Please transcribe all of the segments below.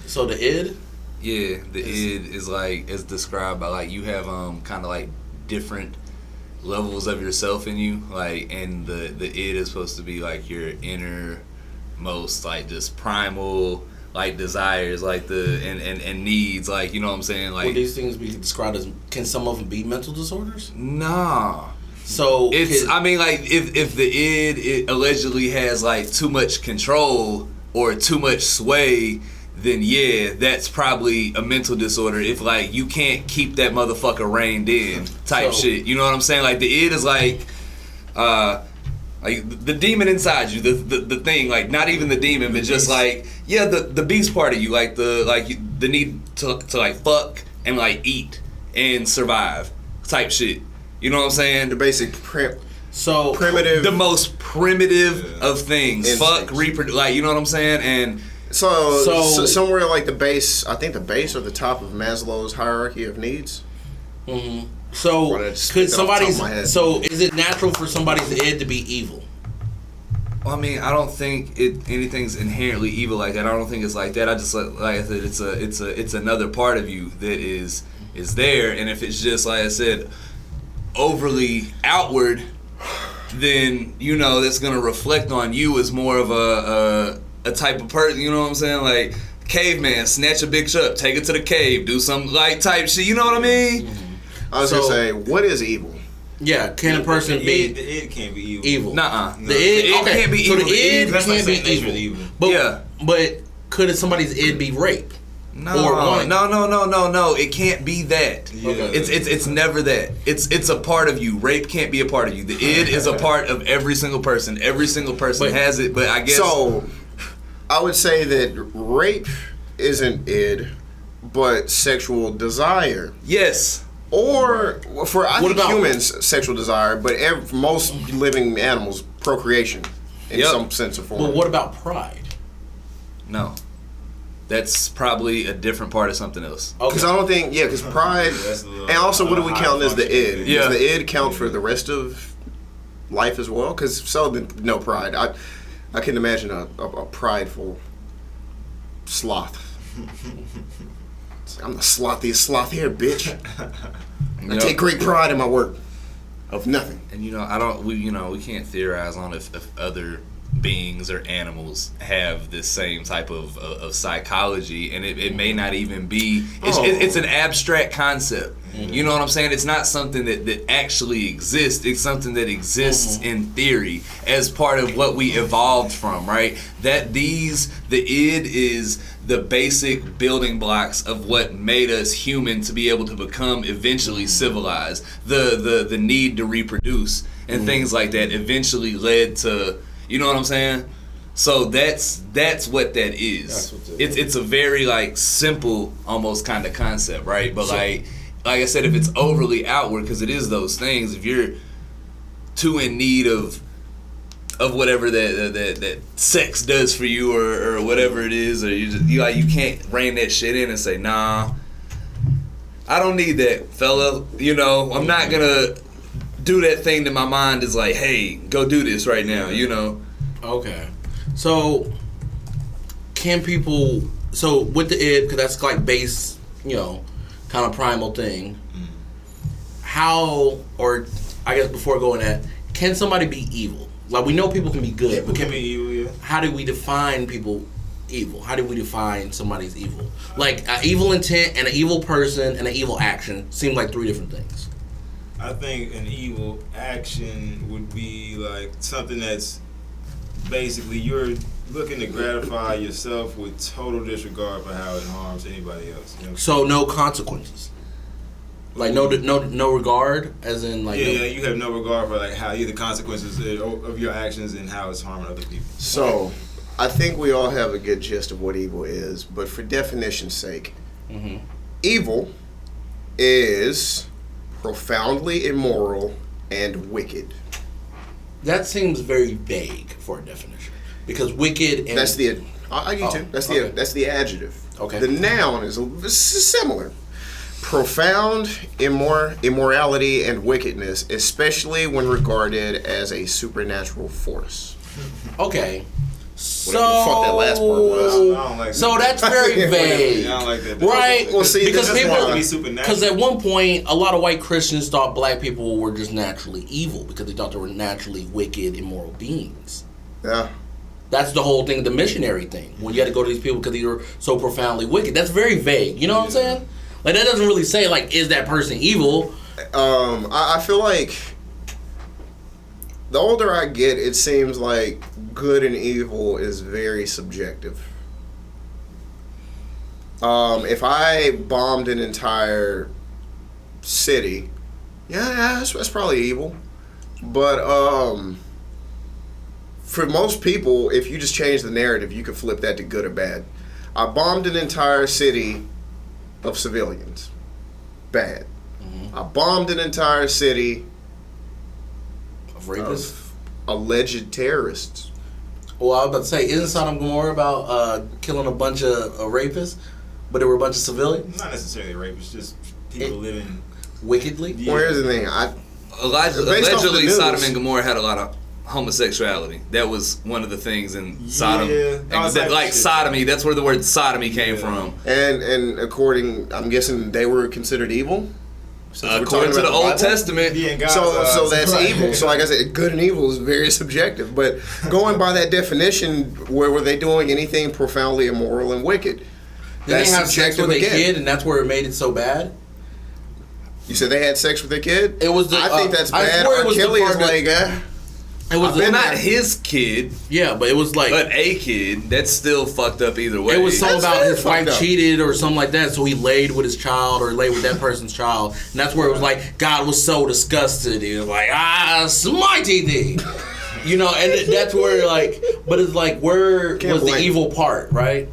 So the id? Yeah, the id is like, is described by like, you have kind of like different levels of yourself in you, like, and the id is supposed to be like your innermost, like, just primal, like, desires, like the and needs, like, you know what I'm saying, like. Would these things be described as? Can some of them be mental disorders? Nah. So it's, I mean, like, if the id it allegedly has like too much control or too much sway, then yeah, that's probably a mental disorder. If like you can't keep that motherfucker reined in, type shit. You know what I'm saying? Like the id is like the demon inside you, the thing, like not even the demon, but just like the beast part of you, like the need to like fuck and like eat and survive, type shit. You know what I'm saying? The basic primitive, the most primitive of things. Instincts. Fuck, reproduce, like, you know what I'm saying? And so somewhere like the base, I think the base or the top of Maslow's hierarchy of needs. Mm-hmm. So could somebody's, so is it natural for somebody's id to be evil? Well, I mean, I don't think anything's inherently evil like that. I don't think it's like that. I just, like I said, it's another part of you that is there, and if it's just, like I said, overly outward, then, you know, that's gonna reflect on you as more of a type of person. You know what I'm saying? Like caveman, snatch a bitch up, take it to the cave, do some like type shit. You know what I mean? Mm-hmm. I was gonna say, what is evil? Yeah, can a person be? The id can't be evil. Evil. Nuh-uh. The id can't be evil. So the id That's can't like be evil. But could somebody's id be rape? No, no. It can't be that. Yeah. Okay. It's never that. It's a part of you. Rape can't be a part of you. The id is a part of every single person. Every single person has it. But I guess so. I would say that rape isn't id, but sexual desire. Yes. Or for humans, sexual desire, but most living animals, procreation in some sense or form. Well, what about pride? No. That's probably a different part of something else. Because I don't think, because pride, and also what do we count as the id? Yeah. Does the id count for the rest of life as well? Because no pride. I can imagine a prideful sloth. I'm the slothiest sloth here, bitch. I take great pride in my work. Of nothing. And we can't theorize on if other beings or animals have this same type of psychology, and it may not even be. It's an abstract concept. Mm-hmm. You know what I'm saying? It's not something that actually exists. It's something that exists in theory as part of what we evolved from, right? The id is the basic building blocks of what made us human to be able to become eventually civilized. The need to reproduce and things like that eventually led to, you know what I'm saying? So that's what that is. It's a very like simple almost kind of concept, right? But like I said, if it's overly outward, because it is those things, if you're too in need of whatever that sex does for you or whatever it is, or you can't rein that shit in and say, nah, I don't need that, fella. You know, I'm not gonna do that thing that my mind is like, hey, go do this right now, you know. Okay. So can people, so with the id, because that's like base, you know, kind of primal thing, how, or I guess before going at, can somebody be evil? Like, we know people can be good, but can be evil, yeah. How do we define people evil? How do we define somebody's evil? Like, an evil intent and an evil person and an evil action seem like three different things. I think an evil action would be like something that's basically you're looking to gratify yourself with total disregard for how it harms anybody else. You know? So no consequences. Like no regard, as in like you have no regard for like how the consequences of your actions and how it's harming other people. So, I think we all have a good gist of what evil is, but for definition's sake, evil is profoundly immoral and wicked. That seems very vague for a definition, because wicked and that's the that's the adjective. Okay. The noun is similar. Profound immorality and wickedness, especially when regarded as a supernatural force. Okay. Whatever the fuck that last part was. I don't like So that. that's very vague. I don't like that. Right? Well, see, because that's people, why. Be supernatural. because at one point, a lot of white Christians thought black people were just naturally evil because they thought they were naturally wicked, immoral beings. Yeah. That's the whole thing, the missionary thing. When you had to go to these people because they were so profoundly wicked. That's very vague. You know what I'm saying? Like, that doesn't really say, like, is that person evil? I feel like the older I get, it seems like good and evil is very subjective. If I bombed an entire city, yeah, that's probably evil. But for most people, if you just change the narrative, you can flip that to good or bad. I bombed an entire city of civilians. Bad. I bombed an entire city Of rapists? of alleged terrorists. Well, I was about to say, isn't Sodom and Gomorrah about killing a bunch of rapists? But there were a bunch of civilians? Not necessarily rape. It's just people living Wickedly? Yeah. Well, here's the thing. Based off the Allegedly, news. Sodom and Gomorrah had a lot of homosexuality. That was one of the things in Sodom. Yeah. And like sodomy, that's where the word sodomy came from. And according, I'm guessing they were considered evil. Since we're According talking to the about Old Bible? Testament, being God's So eyes. that's Right. evil. So like I said, good and evil is very subjective. But going by that definition, where were they doing anything profoundly immoral and wicked? Did they have sex with a again. kid and that's where it made it so bad? You said they had sex with their kid? It was the- I think that's I bad. swear it R. was the Kelly is part that- like, It was been not there. his kid, yeah, but it was like but a kid. That's still fucked up either way. it was something That's about very his wife fucked up. cheated or something like that, so he laid with his child or laid with that person's child, and that's where it was like God was so disgusted. He was like, smitey thee, you know, and that's where like, but it's like where Can't was the blame evil part, right?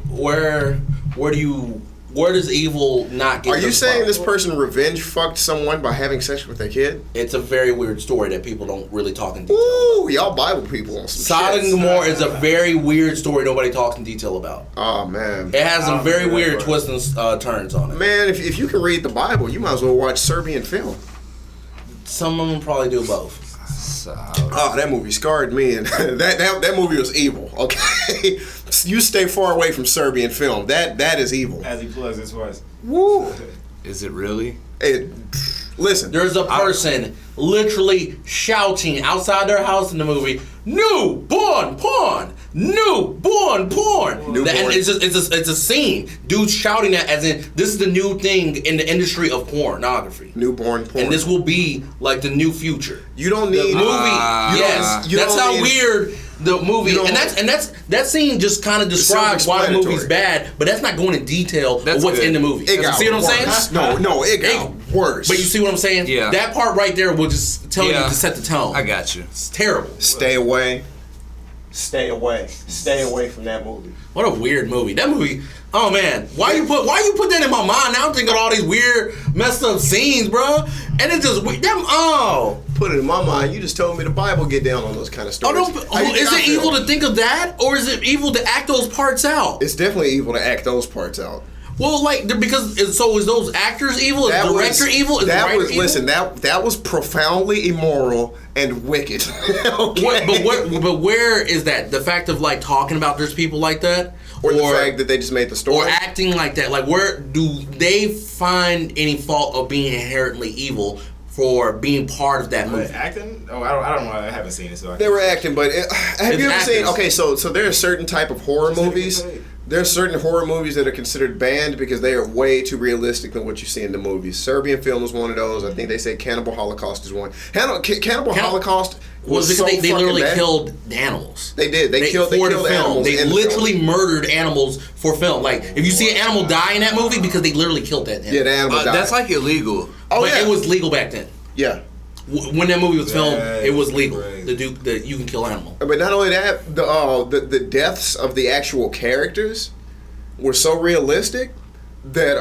Where does evil not get? are you the saying spot? this person revenge fucked someone by having sex with their kid? It's a very weird story that people don't really talk in detail. Ooh, y'all Bible people on some Sodom and shit. Gomorrah is a very weird story nobody talks in detail about. Oh man. It has some Oh, very yeah, weird right. twists and turns on it. Man, if you can read the Bible, you might as well watch Serbian film. Some of them probably do both. Oh, that movie scarred me, and that movie was evil. Okay, you stay far away from Serbian film. That is evil. As he plugs it twice. Woo! Is it really? Listen, There's a person literally shouting outside their house in the movie, "Newborn porn! Newborn porn!" Newborn. And it's a scene. Dudes shouting that as in this is the new thing in the industry of pornography. newborn porn. And this will be like the new future. you don't The need movie, you yes, don't- you that's don't how need- weird the movie, you don't- and that's that scene just kind of describes why the movie's self-explanatory. bad, but that's not going in detail That's of what's good. in the movie. It You got see what I'm saying? worse. No, it got worse. But you see what I'm saying? Yeah. That part right there will just tell Yeah. you to set the tone. I got you. It's terrible. Stay away. Stay away. Stay away from that movie. What a weird movie. That movie. Oh man, why you put that in my mind? Now I'm thinking of all these weird, messed up scenes, bro. And it just Put it in my mind. You just told me the Bible get down on those kind of stories. How you think is I it feel? evil to think of that, or is it evil to act those parts out? It's definitely evil to act those parts out. Well, like is those actors evil? Is the director evil? Is the writer evil? Listen, that was profoundly immoral and wicked. Okay? But where is that? The fact of like talking about there's people like that, or the fact that they just made the story, or acting like that. Like, where do they find any fault of being inherently evil for being part of that movie? Acting? Oh, I don't know. I haven't seen it, so I they were acting. But have It's you ever seen? actors. Okay, so there are certain type of horror Just movies. take it. There are certain horror movies that are considered banned because they are way too realistic than what you see in the movies. Serbian film is one of those. I think they say Cannibal Holocaust is one. Cannibal Holocaust was because so they fucking literally bad. killed animals. They did. They killed for the film. animals. They in the literally film. murdered animals for film. Like, if you see an animal die in that movie, because they literally killed that animal. Yeah, the animal died. That's like illegal. Oh But yeah. it was legal back then. Yeah. When that movie was filmed, That it was is legal. crazy. The you can kill animal. But not only that, the deaths of the actual characters were so realistic that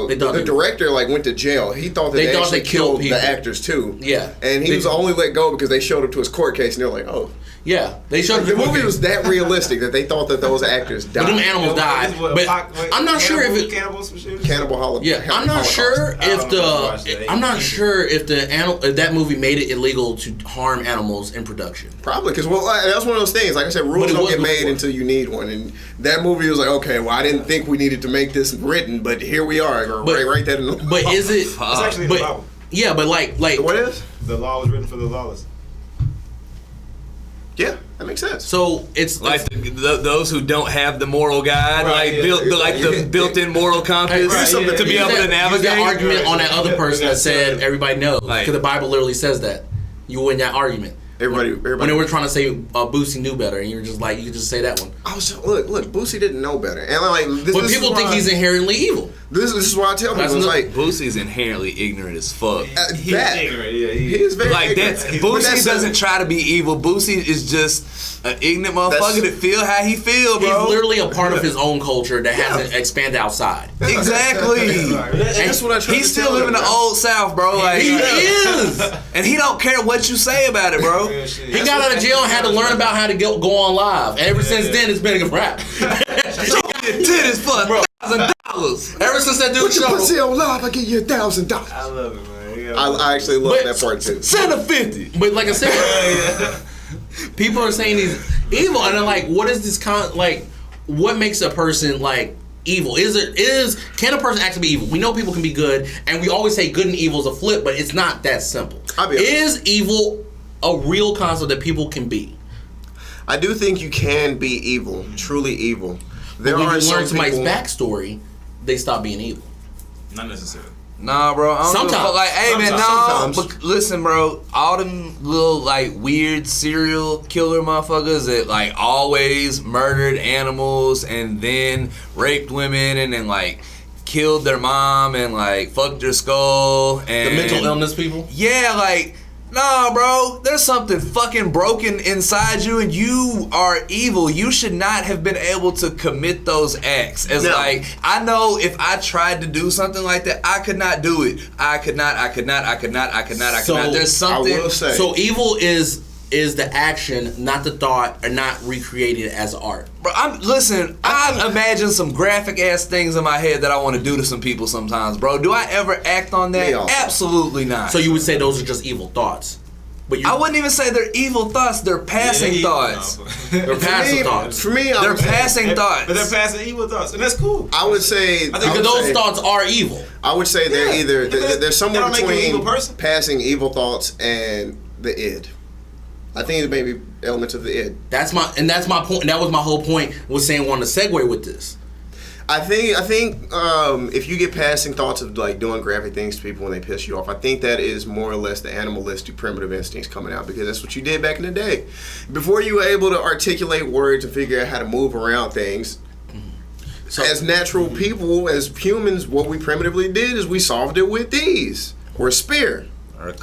the director like went to jail. He thought that they actually killed the actors too. Yeah, and he was only let go because they showed up to his court case, and they're like, oh. Yeah, they showed the movie was that realistic that they thought that those actors died. But them animals died. But I'm not sure if it Cannibal Holocaust. Yeah, I'm not sure if that movie made it illegal to harm animals in production. Probably because that's one of those things. Like I said, rules don't get made until you need one. And that movie was like, okay, well, I didn't think we needed to make this written, but here we are. Right there in the But is it? It's actually in the Bible. Yeah, but like what is? The law was written for the lawless. Yeah, that makes sense. So it's like those who don't have the moral guide, the built-in moral compass to be able to navigate. That argument on that other person that said everybody knows because the Bible literally says that. You win that argument. Everybody. When they were trying to say Boosie knew better, and you were just like, you could just say that one. I was look, Boosie didn't know better, and but people think he's inherently evil. This is why I tell people, it's like Boosie's inherently ignorant as fuck. He's ignorant. Yeah, he is very like ignorant. Boosie doesn't try to be evil. Boosie is just an ignorant motherfucker that feel how he feel, bro. He's literally a part of his own culture that hasn't expanded outside. Exactly. And that's what I try He's still living in the old South, bro. Like he is, and he don't care what you say about it, bro. He got out of jail and had to learn about how to go on live. And ever since then, it's been a rap. Titties for $1,000. Ever since that dude put your pussy on live, I give you $1,000. I love it, man. I actually love that part too. Send a 50. But like I said, people are saying he's evil, and I'm like, what is this what makes a person like evil? Can a person actually be evil? We know people can be good, and we always say good and evil is a flip, but it's not that simple. Is evil a real concept that people can be? I do think you can be evil, truly evil. There when are you learn somebody's people, backstory, they stop being evil. Not necessarily. Nah, bro. Sometimes. Like, hey, man, Sometimes. But listen, bro. All them little, like, weird serial killer motherfuckers that, like, always murdered animals and then raped women and then, like, killed their mom and, like, fucked their skull and... The mental illness people? Yeah, like... Nah, bro, there's something fucking broken inside you and you are evil. You should not have been able to commit those acts. Like, I know if I tried to do something like that, I could not do it. I could not. There's something. I will say. So evil is the action, not the thought, or not recreated as art. Bro, I imagine some graphic ass things in my head that I want to do to some people sometimes, bro. Do I ever act on that? Absolutely not. So you would say those are just evil thoughts? But I wouldn't even say they're evil thoughts. They're passing thoughts. They're passing thoughts. For me, they're passing thoughts. But they're passing evil thoughts, and that's cool. I would say those thoughts are evil. I would say they're either they're somewhere between passing evil thoughts and the id. I think it may be elements of the id. That's my point. That was my whole point. Was saying wanting to segue with this. I think if you get passing thoughts of like doing graphic things to people when they piss you off, I think that is more or less the animalistic primitive instincts coming out, because that's what you did back in the day. Before you were able to articulate words and figure out how to move around things, so, as natural people, as humans, what we primitively did is we solved it with these or a spear.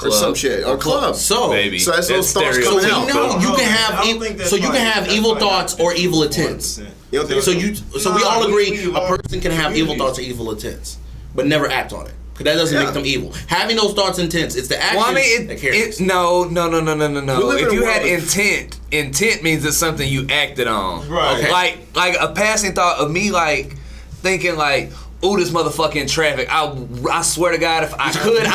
Or some shit, or club. So that's those thoughts coming out. You can have evil thoughts or evil intents. So we all agree a person can have evil thoughts or evil intents, but never act on it. Because that doesn't make them evil. Having those thoughts and intents, it's the action that carries. No. If you had intent means it's something you acted on. Right. Okay. Like a passing thought of me, like thinking like, ooh, this motherfucker in traffic. I swear to God, if I could,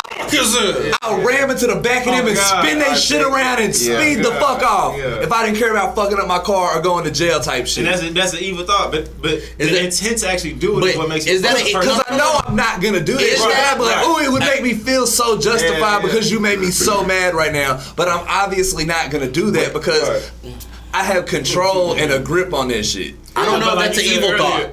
I'll ram into the back of them and spin that shit around and speed the fuck off. Yeah. If I didn't care about fucking up my car or going to jail type shit. And that's an evil thought, but the intent to actually do it is what makes it. Because I know I'm not gonna do it. Ooh, it would make me feel so justified because you made me so mad right now. But I'm obviously not gonna do that because I have control and a grip on this shit. I don't know if that's an evil thought.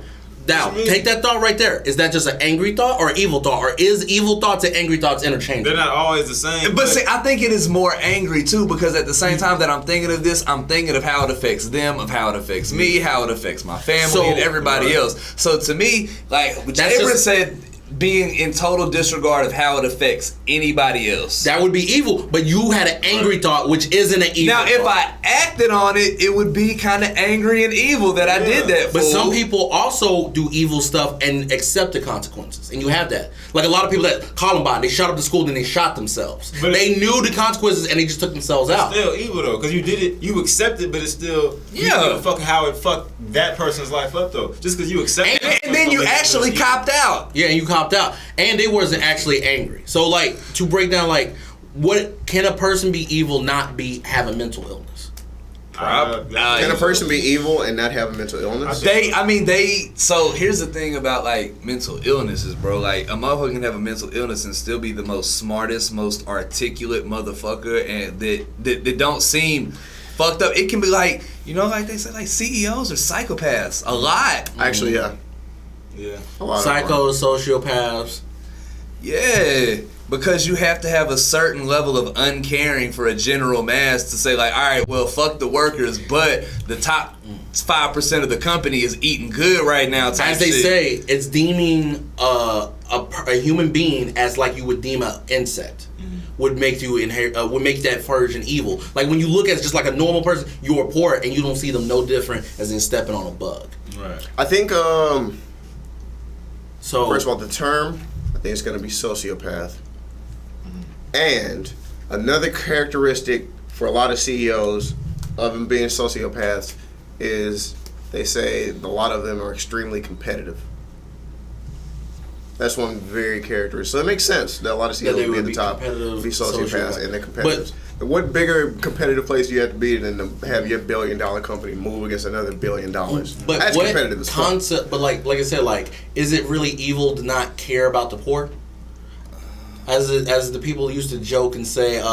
Now, take that thought right there. Is that just an angry thought or an evil thought? Or is evil thoughts and angry thoughts interchangeable? They're not always the same. But see, I think it is more angry too, because at the same time that I'm thinking of this, I'm thinking of how it affects them, of how it affects me, how it affects my family and everybody else. So to me, like Abram said, being in total disregard of how it affects anybody else. That would be evil, but you had an angry thought, which isn't an evil Now, thought. if I acted on it, it would be kind of angry and evil that I did that. But fool. some people also do evil stuff and accept the consequences, and you have that. Like a lot of people that Columbine, they shot up the school, then they shot themselves. But they knew the consequences, and they just took themselves out. Still evil though, because you did it, you accept it, but it's still you don't give a fuck how it fucked that person's life up though. Just because you accept it, and then you actually copped out. Yeah, and you copped out, and they wasn't actually angry. So, like, to break down, like, what can a person be evil, not have a mental illness? Can a person be evil and not have a mental illness? So here's the thing about like mental illnesses, bro. Like a motherfucker can have a mental illness and still be the most smartest, most articulate motherfucker, and that don't seem fucked up. It can be like, you know, like they say, like CEOs are psychopaths a lot. Actually, yeah. Yeah. Psychos, sociopaths. Yeah, because you have to have a certain level of uncaring for a general mass to say like, all right, well, fuck the workers, but the top 5% of the company is eating good right now. As they say, it's deeming a human being as like you would deem an insect. Would make you would make that version evil. Like when you look at it just like a normal person, you report and you don't see them no different as in stepping on a bug. Right. I think. So first of all, the term, I think it's going to be sociopath. And another characteristic for a lot of CEOs of them being sociopaths is they say a lot of them are extremely competitive. That's one very characteristic. So it makes sense that a lot of CEOs would be at the top, be sociopaths, and they're competitive. But what bigger competitive place do you have to be than to have your $1 billion company move against another $1 billion? But that's what competitive as fuck. concept? But like I said, like, is it really evil to not care about the poor? As the people used to joke and say, a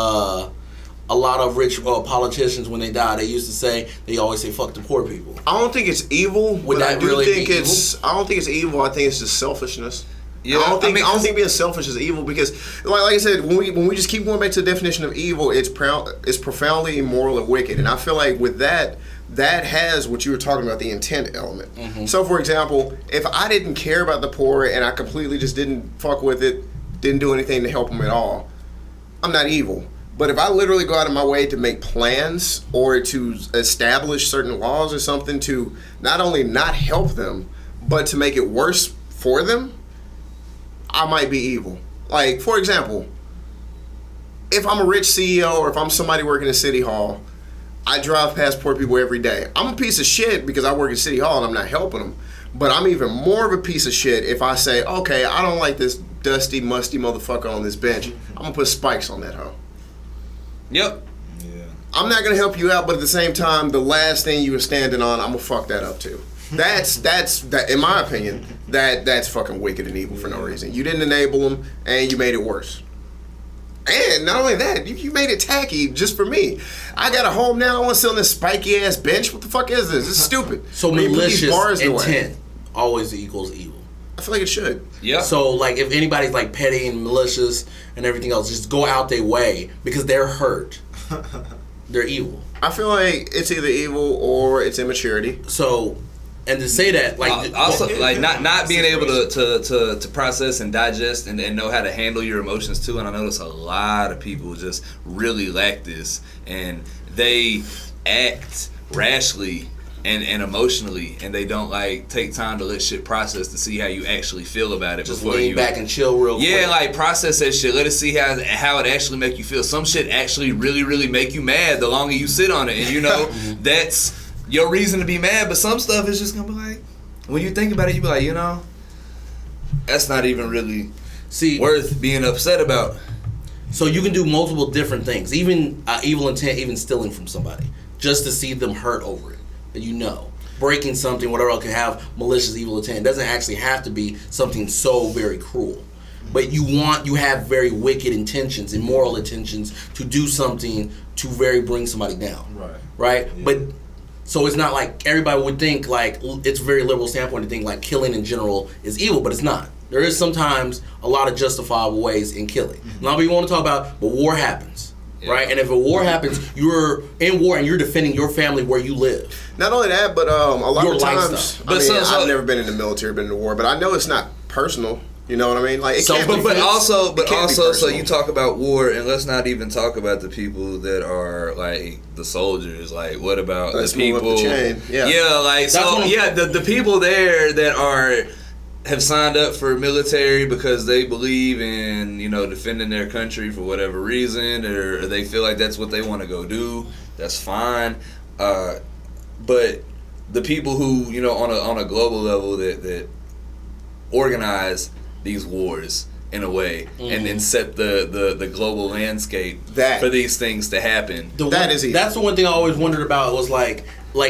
lot of rich politicians when they die, they used to say they always say fuck the poor people. I don't think it's evil. Would but that I do really think be it's. evil? I don't think it's evil. I think it's just selfishness. Yeah, I don't think being selfish is evil because, like I said, when we just keep going back to the definition of evil, it's profoundly immoral and wicked. And I feel like with that has what you were talking about, the intent element. Mm-hmm. So, for example, if I didn't care about the poor and I completely just didn't fuck with it, didn't do anything to help them at all, I'm not evil. But if I literally go out of my way to make plans or to establish certain laws or something to not only not help them, but to make it worse for them, I might be evil. Like, for example, if I'm a rich CEO or if I'm somebody working in City Hall, I drive past poor people every day. I'm a piece of shit because I work at City Hall and I'm not helping them. But I'm even more of a piece of shit if I say, okay, I don't like this dusty, musty motherfucker on this bench. I'm going to put spikes on that hoe. Yep. Yeah. I'm not going to help you out, but at the same time, the last thing you were standing on, I'm going to fuck that up too. That's in my opinion, that's fucking wicked and evil for no reason. You didn't enable them, and you made it worse. And not only that, you made it tacky just for me. I got a home now. I want to sit on this spiky ass bench. What the fuck is this? This is stupid. So malicious intent always equals evil. I feel like it should. Yeah. So like if anybody's like petty and malicious and everything else, just go out their way because they're hurt. They're evil. I feel like it's either evil or it's immaturity. So. And to say that, like, also, like not being able to process and digest and know how to handle your emotions too. And I notice a lot of people just really lack this, and they act rashly and emotionally, and they don't like take time to let shit process to see how you actually feel about it. Just before lean back and chill real quick. Yeah, like process that shit. Let us see how it actually make you feel. Some shit actually really make you mad the longer you sit on it, and you know that's your reason to be mad. But some stuff is just gonna be like, when you think about it, you be like, you know, that's not even really worth being upset about. So you can do multiple different things, even evil intent, even stealing from somebody, just to see them hurt over it. And you know, breaking something, whatever, can have malicious evil intent. It doesn't actually have to be something so very cruel. But you have very wicked intentions, immoral intentions to do something to bring somebody down. Right? Yeah. But so it's not like everybody would think like it's a very liberal standpoint to think like killing in general is evil, but it's not. There is sometimes a lot of justifiable ways in killing. Not what you want to talk about, but war happens, right? And if a war happens, you're in war and you're defending your family where you live. Not only that, but a lot your of times, lifestyle. I've never been in the military, been in the war, but I know it's not personal. You know what I mean? Like, it So, can't be But fixed. also, It can't be so personal. you talk about war, and let's not even talk about the people that are like the soldiers. Like, what about Let's the move people? up the chain. Yeah. Like That's what I'm- the people there that have signed up for military because they believe in defending their country for whatever reason, or they feel like that's what they want to go do. That's fine, but the people who on a global level that organize these wars in a way, and then set the global landscape for these things to happen. That's the one thing I always wondered about was like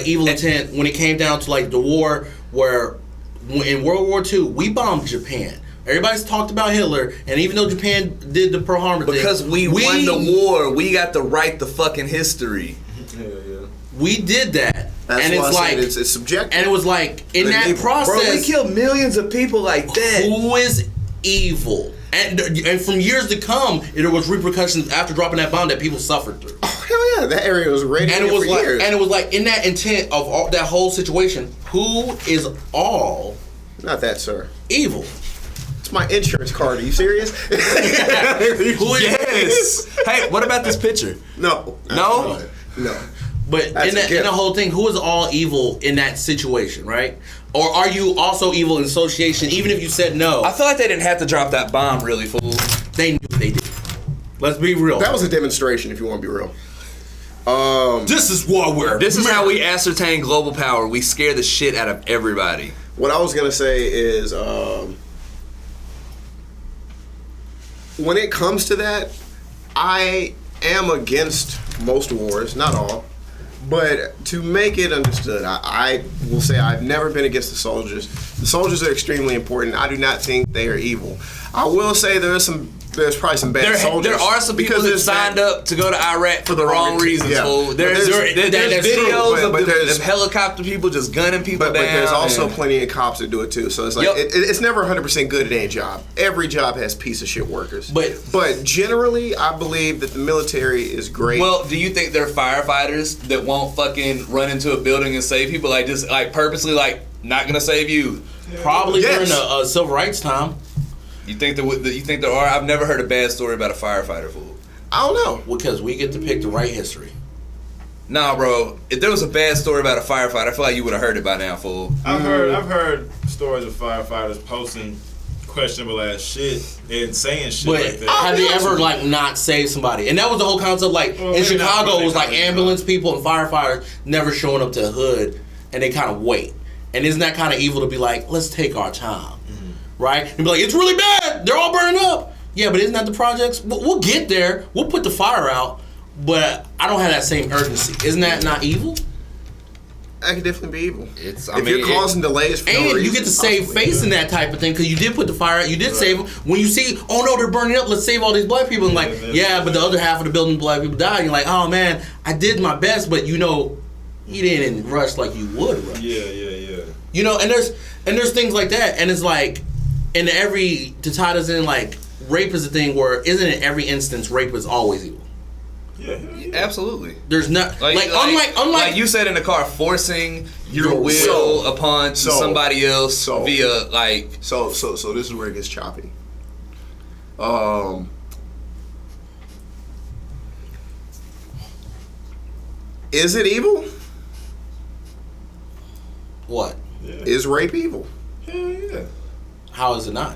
evil intent when it came down to like the war where in World War II we bombed Japan. Everybody's talked about Hitler, and even though Japan did the Pearl Harbor thing, because we won the war, we got to write the fucking history. We did that. That's and why it's I like said it's subjective. And it was like in that process, Bro, we killed millions of people like that. Who is evil? And from years to come, there was repercussions after dropping that bomb that people suffered through. Oh, hell yeah, that area was radiating for years. And it was like in that intent of all, that whole situation, who is all Not that, sir. evil? It's my insurance card. Are you serious? Who is Yes. Hey, what about this picture? No. No? No. But in That's a gift. the whole thing, who is all evil in that situation, right? Or are you also evil in association, even if you said no? I feel like they didn't have to drop that bomb, really, fool. They knew they did. Let's be real. That was a demonstration, if you want to be real. This is what we're. This is how we ascertain global power. We scare the shit out of everybody. What I was going to say is, when it comes to that, I am against most wars, not all. But to make it understood, I will say I've never been against the soldiers. The soldiers are extremely important. I do not think they are evil. I will say there's probably some bad soldiers. There are some people that there's signed up to go to Iraq for the wrong reasons, Yeah. fool. But There's that's true. videos of But there's- them helicopter people just gunning people But down. there's also and- plenty of cops that do it too. So it's like Yep. it's never 100% good at any job. Every job has piece of shit workers. But- but generally, I believe that the military is great. Well, do you think they're firefighters that won't fucking run into a building and save people, like just like purposely like not gonna save you? Probably Yes. during the civil rights time. You think there are? I've never heard a bad story about a firefighter, fool. I don't know. Because we get to pick the right history. Nah, bro. If there was a bad story about a firefighter, I feel like you would have heard it by now, fool. I've heard stories of firefighters posting questionable ass shit and saying shit But like that. have they ever like not saved somebody? And that was the whole concept. Like Well, in maybe not Chicago, really it was like coming ambulance people and firefighters never showing up to the hood, and they kind of wait. And isn't that kind of evil to be like, let's take our time, right? And be like, it's really bad. They're all burning up. Yeah, but isn't that the projects? We'll get there. We'll put the fire out. But I don't have that same urgency. Isn't that not evil? That could definitely be evil. I if mean, you're causing delays for no And reason, you get to save possibly. face in that type of thing because you did put the fire out. You did save them. When you see, oh no, they're burning up. Let's save all these black people. And like, yeah, but the other half of the building, black people died. You're like, oh man, I did my best, but you didn't rush like you would rush. Yeah. And there's things like that, and it's like, to tie this in, like rape is a thing where isn't it every instance rape is always evil? Yeah. Absolutely. There's not unlike you said in the car, forcing your Your will will. upon somebody else via like. So this is where it gets choppy. Is it evil? what? Is rape evil? Hell yeah. How is it not?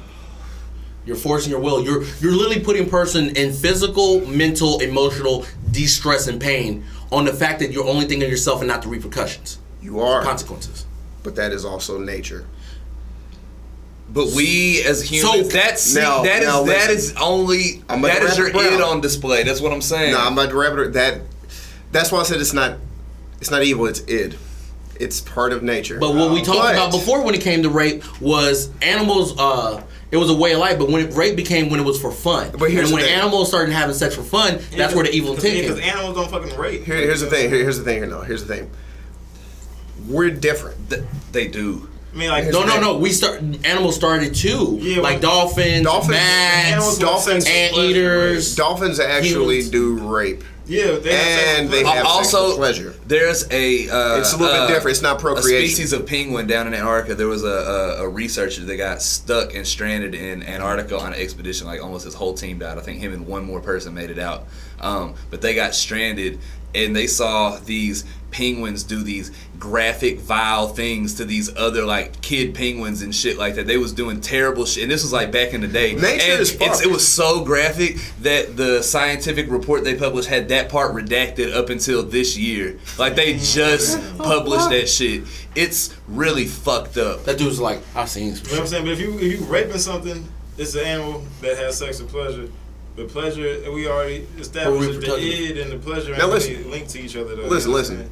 You're forcing your will. You're literally putting a person in physical, mental, emotional distress and pain on the fact that you're only thinking of yourself and not the repercussions, You are, consequences. but that is also nature. But we as humans, So- that is your id on display. That's what I'm saying. No, I'm about to wrap it up. That's why I said it's not evil. It's id. It's part of nature. But what we talked about before when it came to rape was animals. It was a way of life, but when rape became when it was for fun. But here's and when the thing. animals started having sex for fun, that's where the evil intent Because came. animals don't fucking rape. Here's the thing. Here's the thing. Here's the thing. We're different. They do. I mean, like No. Animals started too. Yeah, like dolphins, Dolphins- bats, dolphins- anteaters. Dolphins actually Humans. do rape. Yeah, they have also sexual pleasure. There's It's a little bit different. It's not procreation. A species of penguin down in Antarctica. There was a researcher that got stuck and stranded in Antarctica on an expedition. Like almost his whole team died. I think him and one more person made it out. But they got stranded, and they saw these penguins do these graphic, vile things to these other like kid penguins and shit like that. They was doing terrible shit, and this was like back in the day. Nature and is fucked. it was so graphic that the scientific report they published had that part redacted up until this year. Like they just published that shit. It's really fucked up. That dude's like, I've seen some You know what I'm shit. saying? But if you raping something, it's an animal that has sexual pleasure. But pleasure, we already established that the id and the pleasure Now ain't listen. really linked to each other. Though, Listen.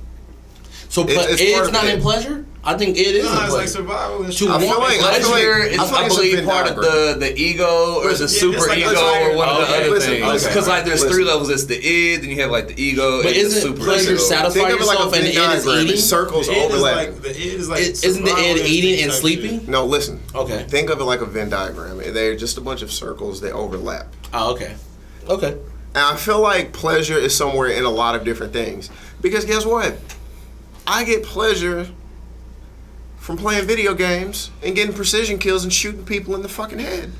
So It's it's part of not it. in pleasure? I think it is in No, it's like pleasure. survival and To shit. I feel want like- Pleasure is, I feel like I it's a believe, Venn part of diagram. the ego or the Yeah, super it's like ego a triangle. or one of the Okay. other Listen, things. listen. Because like there's Listen. 3 levels. It's the id, then you have like the ego, But and the isn't super pleasure ego. satisfy Think of it like a yourself and Venn the id is diagram. eating? Circles The id is overlapping. like the id is like Isn't the survival id eating instinct and type sleeping? shit. No, listen. Okay. Think of it like a Venn diagram. They're just a bunch of circles that overlap. Oh, okay. Okay. And I feel like pleasure is somewhere in a lot of different things. Because guess what? I get pleasure from playing video games and getting precision kills and shooting people in the fucking head.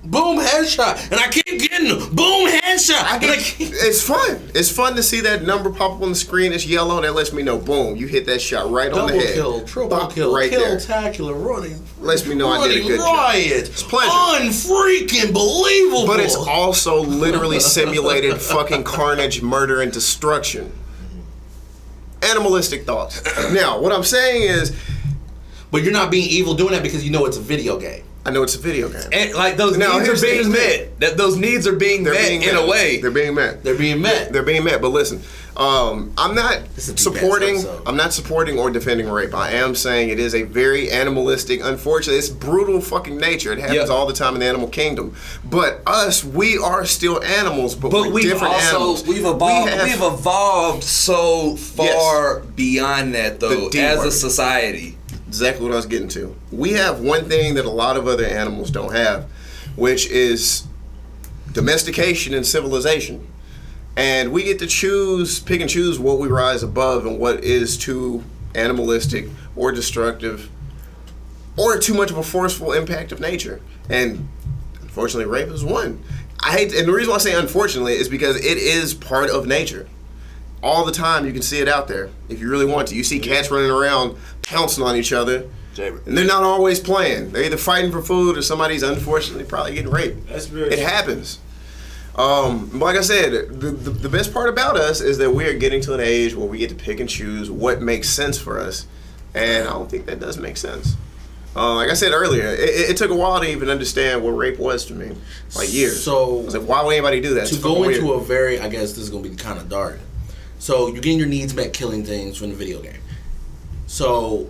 Boom, headshot. And I keep getting them. Boom, headshot. It's fun. It's fun to see that number pop up on the screen. It's yellow, and that lets me know, boom, you hit that shot right on the Double head. kill, triple Bop, kill, right there. kill-tacular, running. Lets me know I did a good job. riot. It's pleasure. Unfreaking believable. But it's also literally simulated fucking carnage, murder, and destruction. Animalistic thoughts. Now, what I'm saying is, But you're not being evil doing that because you know it's a video game. I know it's a video game. And like those Now, needs here's are the being thing. met. That those needs are being met in a way. They're being met. They're being met. They're being met. But listen, I'm not This is a deep supporting. ass episode. I'm not supporting or defending rape. I am saying it is a very animalistic. Unfortunately, it's brutal fucking nature. It happens Yep. all the time in the animal kingdom. But us, we are still animals, but we're we've different also animals. we've evolved. We have- We've evolved so far beyond that, though, The D as word. a society. Exactly what I was getting to. We have one thing that a lot of other animals don't have, which is domestication and civilization. And we get to pick and choose what we rise above and what is too animalistic or destructive or too much of a forceful impact of nature. And unfortunately, rape is one. And the reason why I say unfortunately is because it is part of nature. All the time, you can see it out there if you really want to. You see cats running around pouncing on each other, and they're not always playing. They're either fighting for food or somebody's unfortunately probably getting raped. That's very It happens. But like I said, the best part about us is that we are getting to an age where we get to pick and choose what makes sense for us, and I don't think that does make sense. Like I said earlier, it took a while to even understand what rape was to me, like years. So I was like, why would anybody do that? to It's go fucking into weird. a very, I guess this is going to be kind of dark. So you're getting your needs met killing things from the video game. So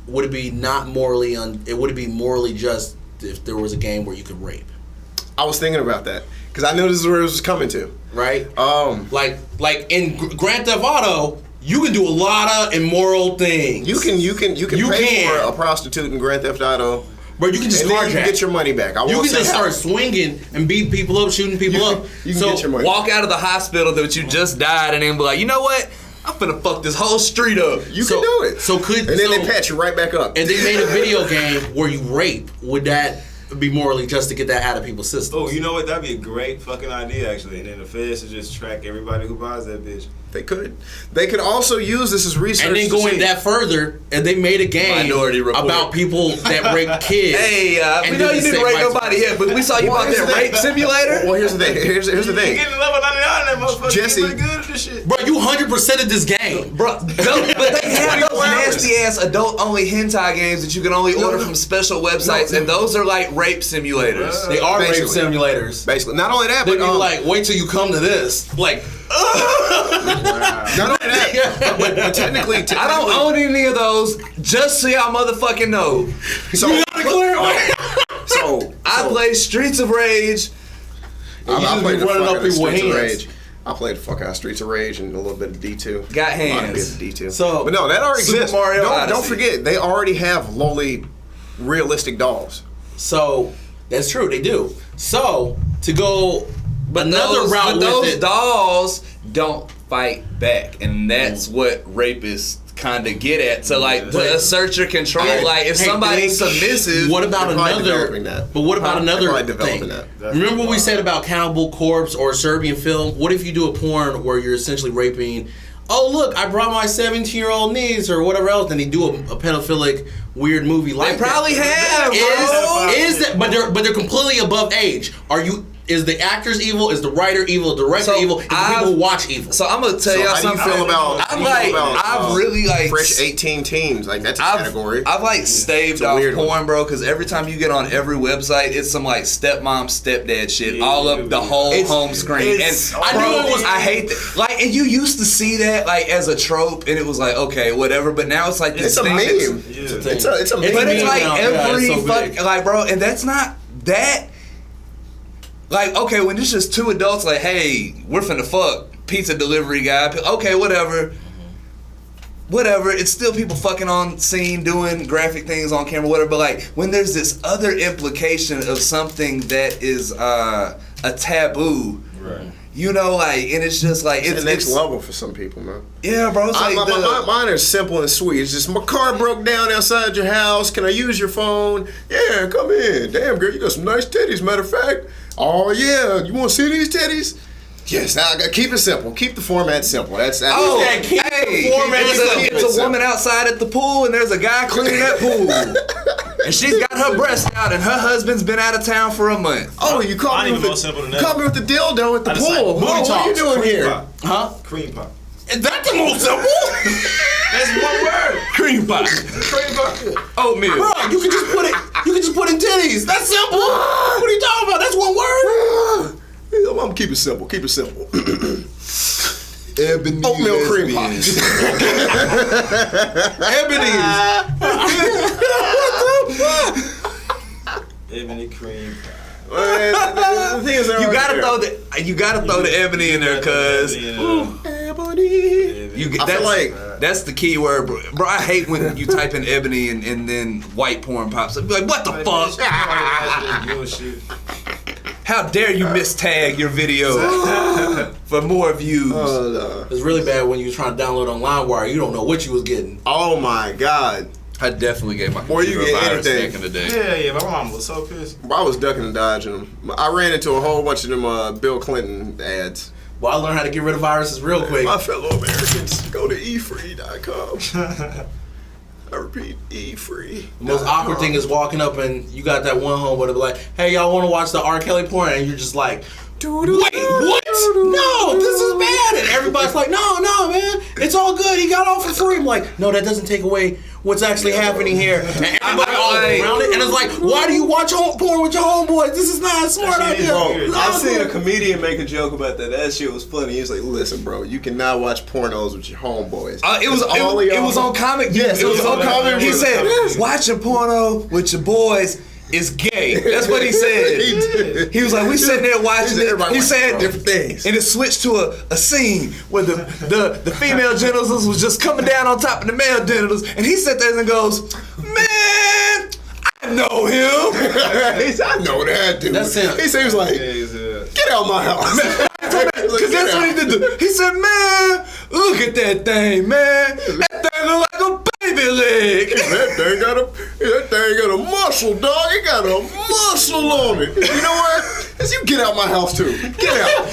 would it be not morally would it be morally just if there was a game where you could rape, I was thinking about that because I knew this is where it was coming to. right? Like in Grand Theft Auto, you can do a lot of immoral things. You can You pay can. for a prostitute in Grand Theft Auto, But you can just and then you can carjack. get your money back. I You won't can say just how. start swinging and beat people up, shooting people up. You can so get your money. Walk out of the hospital that you just died and then be like, you know what? I'm finna fuck this whole street up. You so- can do it. so could- and then so- they patch you right back up. and they made a video game where you rape, would that be morally just to get that out of people's systems? Oh, you know what? That'd be a great fucking idea, actually. And then the feds should just track everybody who buys that bitch. They could. They could also use this as research. And then to going see- that further, and they made a game Minority Report. about people that rape kids. Hey, And we know did you the didn't same rape rights- nobody here, but we saw you Well, about here's that the thing. rape simulator. Well, here's the thing. Here's the You thing. getting level 99 in that motherfucker. Jesse- You pretty good at this shit. Bro, you 100% of this game. Bro, but they have those 24 hours. nasty ass adult only hentai games that you can only order from special websites, and those are like rape simulators. They are rape Basically. simulators. Basically, not only that, Then but you like, wait till you come to this. Like, not only that, but technically, I don't own any of those, just so y'all motherfucking know. So, so I play Streets of Rage. I just played be the running fuck up out of people's Streets of hands. Rage. I played the fuck out of Streets of Rage and a little bit of D2. Got A lot of hands. bits of D2. So- but no, that already Super exists. Mario don't Odyssey. forget, they already have lowly, realistic dolls. so that's true, they do. So to go But another route with those it. dolls don't fight back, and that's what rapists kind of get at. So like to assert your control, like if somebody's submissive, what about They're probably another? developing that. But what about They're another probably developing thing? that. Remember what we said about Cannibal Corpse or Serbian film? What if you do a porn where you're essentially raping? Oh look, I brought my 17-year-old niece or whatever else, and they do a pedophilic weird movie like they probably that. have. Is that? But they're completely above age. Are you? Is the actors evil? Is the writer evil? The director evil? Is the people who watch evil? So I'm gonna tell y'all How do you something. feel about? I've really like fresh 18 teens. Like that's a category. I've like staved off porn, bro, because every time you get on every website, it's some like stepmom, stepdad shit all up the whole home screen. And I knew it was. I hate that. Like, and you used to see that like as a trope, and it was like okay, whatever. But now it's like this It's a thing meme. that's- It's a meme. But it's like now. Yeah, every it's so big. fuck, like bro, and that's not that. Like, okay, when it's just two adults, like, hey, we're finna fuck, pizza delivery guy, okay, whatever. Whatever, it's still people fucking on scene, doing graphic things on camera, whatever, but like, when there's this other implication of something that is a taboo, Right. you know, like, and it's just like, It's the next level for some people, man. yeah, bro, it's like Mine are simple and sweet. It's just my car broke down outside your house. Can I use your phone? Yeah, come in. Damn, girl, you got some nice titties. Matter of fact, oh yeah, you want to see these titties? Yes. Now I got keep it simple. Keep the format simple. That's oh, that. hey, it's a woman outside at the pool, and there's a guy cleaning that pool. And she's got her breast out, and her husband's been out of town for a month. Oh, you caught me with the dildo at the pool. What are you doing here? Huh? Cream pie. Is that the most simple? That's one word. Cream pie. Cream pie. Oatmeal. Bro, you can just put it. You can just put in titties. That's simple. What are you talking about? That's one word. I'm gonna keep it simple. Keep it simple. Ebony Oatmeal cream pie. Ebony. Ebony cream pie. The thing is, You gotta throw the ebony in there, cuz. Ebony. I feel like that's the key word, bro. I hate when you type in ebony and then white porn pops up. Be like, what the fuck? How dare you mistag your video for more views? no. It's really bad when you're trying to download on LimeWire. You don't know what you was getting. Oh my god. I definitely gave my Boy, you computer a get virus anything. back in the day. Yeah, my mom was so pissed. I was ducking and dodging them. I ran into a whole bunch of them Bill Clinton ads. Well, I learned how to get rid of viruses real quick. My fellow Americans, go to efree.com. I repeat, efree. The most awkward thing is walking up and you got that one homeboy to be like, hey, y'all want to watch the R. Kelly porn? And you're just like, wait, what? No, this is bad. And everybody's like, no, man. It's all good. He got off for free. I'm like, no, that doesn't take away what's actually happening here. And everybody all around it. And it's like, why do you watch porn with your homeboys? This is not a smart idea. Bro, I seen a comedian make a joke about that. That shit was funny. He was like, listen, bro, you cannot watch pornos with your homeboys. It was on Comic. Yes, it was on Comic. He View. said, watching porno with your boys is gay. That's what he said. He did. He was like, we sitting there watching it. Everybody He watching said different things. And it switched to a scene where the female genitals was just coming down on top of the male genitals, and he sat there and goes, man, I know him. He said, I know that dude. That's him. He said, he was like, get out my house. Because that's what he did. He said, man, look at that thing, man. That thing look like a baby leg. That thing got a muscle, dog. It got a muscle on it. You know what? You get out my house too. Get out.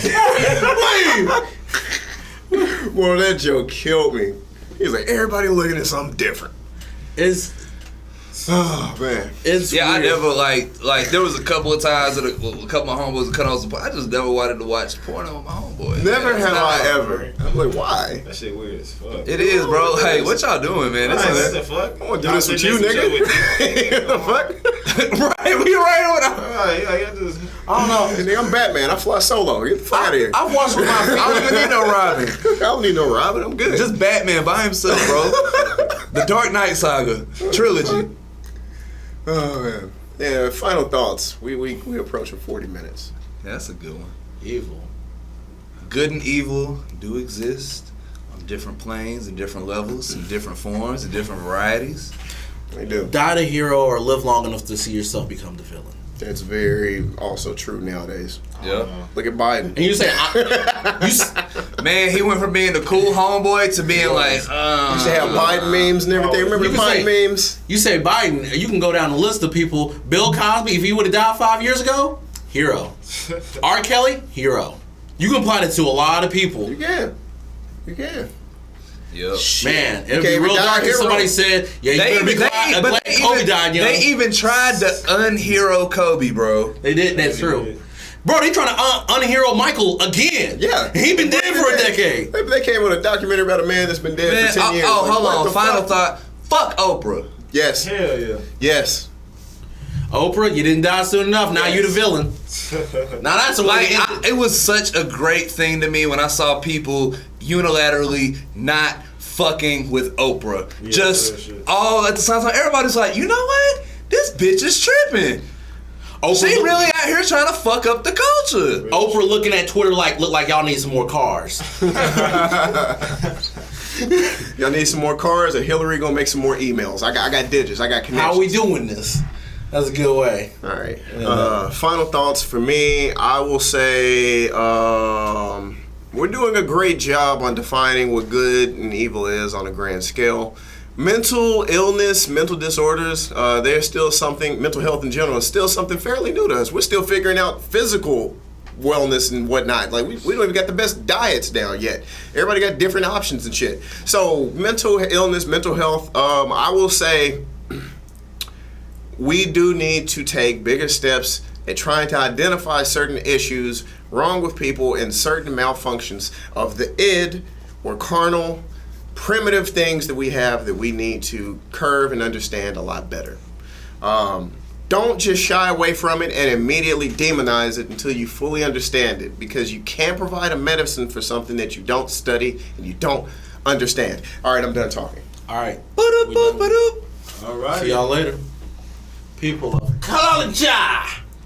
Wait. Well, that joke killed me. He was like, everybody looking at something different. Oh man, It's Yeah, weird. I never like there was a couple of times that a couple of my homeboys would cut off some porn. I just never wanted to watch porno with my homeboys. never man. have It's I not- ever. I'm like, why? That shit weird as fuck. It is, bro. Hey, what y'all doing, man? What This the fuck? I want to do this with you, nigga. What the fuck? right, we right with I don't know. Nigga, I'm Batman. I fly solo. Get the fuck out of here. I've watched with my I don't even need no Robin. I don't need no Robin. I'm good. Just Batman by himself, bro. The Dark Knight Saga trilogy. oh man. Yeah. Final thoughts. We approaching 40 minutes. Yeah, that's a good one. Evil. Good and evil do exist on different planes and different levels and different forms and different varieties. They do. Die the hero or live long enough to see yourself become the villain. That's very also true nowadays. Yeah. Look at Biden. And you say, Man, he went from being the cool homeboy to being like, Used to have Biden memes and everything. Remember You the can Biden say- memes? you say Biden, you can go down the list of people. Bill Cosby, if he would have died 5 years ago, hero. R. Kelly, hero. You can apply that to a lot of people. You can. You can. yep. Man, it would be Can't real even die dark if hero. somebody said, yeah, you better be glad Kobe died young. They even tried to unhero Kobe, bro. They did, that's true. Bro, they trying to unhero Michael again. Yeah. He been dead for a decade. Maybe they came with a documentary about a man that's been dead Man, for 10 years. oh, Like, hold what on. the Final fuck? thought. Fuck Oprah. Yes. Hell yeah. Yes. Oprah, you didn't die soon enough. Now you the villain. Now that's a way Like, to end it. it was such a great thing to me when I saw people unilaterally not fucking with Oprah. Yeah, Just shit. all at the same time. Everybody's like, you know what? This bitch is tripping. Oprah She look- really out here trying to fuck up the culture. Oprah looking at Twitter like, look like y'all need some more cars. Y'all need some more cars, or Hillary gonna make some more emails. I got digits. I got connections. How are we doing this? That's a good way. All right. Final thoughts for me. I will say we're doing a great job on defining what good and evil is on a grand scale. Mental illness, mental disorders, there's still something, mental health in general is still something fairly new to us. We're still figuring out physical wellness and whatnot. Like, we don't even got the best diets down yet. Everybody got different options and shit. So, mental illness, mental health, I will say we do need to take bigger steps at trying to identify certain issues wrong with people and certain malfunctions of the id or carnal, primitive things that we have that we need to curve and understand a lot better. Don't just shy away from it and immediately demonize it until you fully understand it, because you can't provide a medicine for something that you don't study and you don't understand. All right, I'm done talking. All right. Ba-doop, ba-doop. All right. See y'all later. People of college.